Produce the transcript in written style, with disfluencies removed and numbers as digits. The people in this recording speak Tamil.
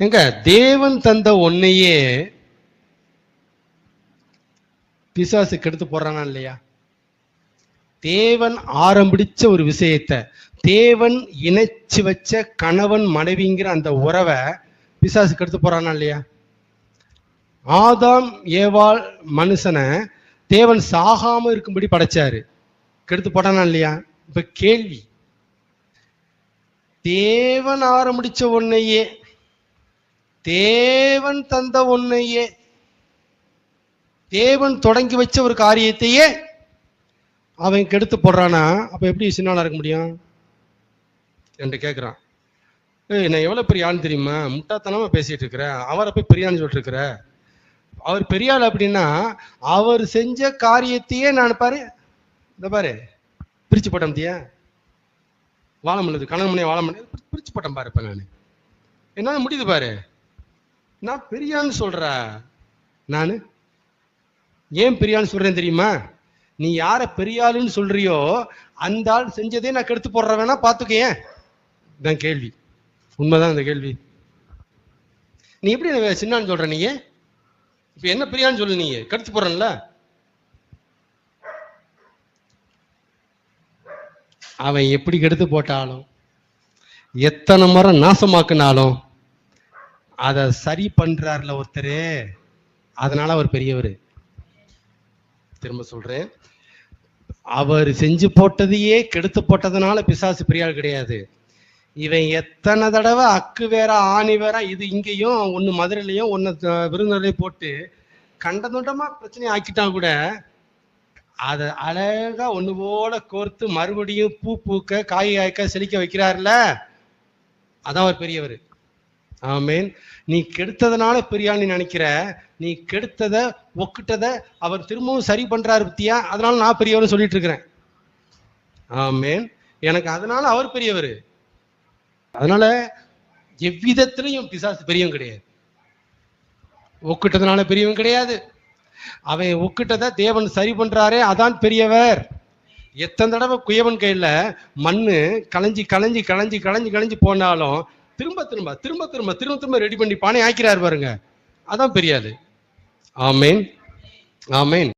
எங்க தேவன் தந்த ஒன்னையே பிசாசு கெடுத்து போடுறானா இல்லையா? தேவன் ஆரம்பிச்ச ஒரு விஷயத்தை, தேவன் இணைச்சு வச்ச கணவன் மனைவிங்கிற அந்த உறவை பிசாசு கெடுத்து போறானா இல்லையா? ஆதாம் ஏவாள் மனுஷனை தேவன் சாகாம இருக்கும்படி படைச்சாரு, கெடுத்து போட்டானா இல்லையா? இப்ப கேள்வி, தேவன் ஆரம்பிச்ச ஒன்னையே, தேவன் தந்த ஒன்னையே, தேவன் தொடங்கி வச்ச ஒரு காரியத்தையே அவன் கெடுத்து போடுறானா? அப்ப எப்படி சின்னாளா இருக்க முடியும் என்று கேட்கிறான். நான் எவ்வளவு பெரிய ஆள் தெரியுமா, முட்டாத்தனமா பேசிட்டு இருக்கிறேன், அவரை போய் பெரியான்னு சொல்லிட்டு இருக்கிற. அவர் பெரியாள் அப்படின்னா அவர் செஞ்ச காரியத்தையே நான் பாரு, இந்த பாரு பிரிச்சு போட்டேன் தியா, வாழ முடியாது, கணவன் மனைவி வாழ முடியாது, பிரிச்சு போட்டேன் பாரு. இப்ப நான் என்னால முடியுது பாரு, நான் பெரியான்னு சொல்ற. நான் ஏன் பெரியான்னு சொல்றேன் தெரியுமா? நீ யார பெரியாளுன்னு சொல்றியோ அந்த ஆள் செஞ்சதே நான் கெடுத்து போடுற வேணா பாத்துக்க. இதான் கேள்வி. உண்மைதான் இந்த கேள்வி. நீ எப்படி சின்னான்னு சொல்ற? நீங்க இப்ப என்ன பெரியான்னு சொல்லு, நீங்க கெடுத்து போடுறல. அவன் எப்படி கெடுத்து போட்டாலும், எத்தனை முறை நாசமாக்குனாலும் அதை சரி பண்றாருல ஒருத்தரு, அதனால அவர் பெரியவர். திரும்ப சொல்றேன், அவர் செஞ்சு போட்டதையே கெடுத்து போட்டதுனால பிசாசு பெரியாள் கிடையாது. இவன் எத்தனை தடவை அக்கு வேற ஆணி வேற, இது இங்கேயும் ஒன்னு மதுரையிலையும் ஒன்னு விருதுநகர்லையும் போட்டு கண்டதுண்டமா பிரச்சனையை ஆக்கிட்டான் கூட, அதை அழகா ஒண்ணு போல கோர்த்து மறுபடியும் பூ பூக்க காய் காய்க்க செழிக்க வைக்கிறாருல, அதான் அவர் பெரியவர். ஆமேன். நீ கெடுத்ததுனால பெரியாள் நீ நினைக்கிற, நீ கெடுத்தத ஒக்கிட்டத அவர் திரும்பவும் சரி பண்றாரு பத்தியா, அதனால நான் பெரியவர் சொல்லிட்டு இருக்கிறேன். ஆமேன். எனக்கு அதனால அவர் பெரியவர். அதனால எவ்விதத்திலையும் பிசாசு பெரியவன் கிடையாது, ஒக்கிட்டதுனால பெரியவன் கிடையாது. அவன் ஒக்கிட்டத தேவன் சரி பண்றாரே அதான் பெரியவர். எத்தனை தடவை குயவன் கையில மண்ணு களைஞ்சி களைஞ்சி களைஞ்சி களைஞ்சி களைஞ்சி போனாலும் திரும்ப திரும்ப திரும்ப திரும்ப திரும்ப திரும்ப ரெடி பண்ணி பானை ஆக்கிறாரு பாருங்க, அதான் பெரியாது. ஆமேன், ஆமேன்.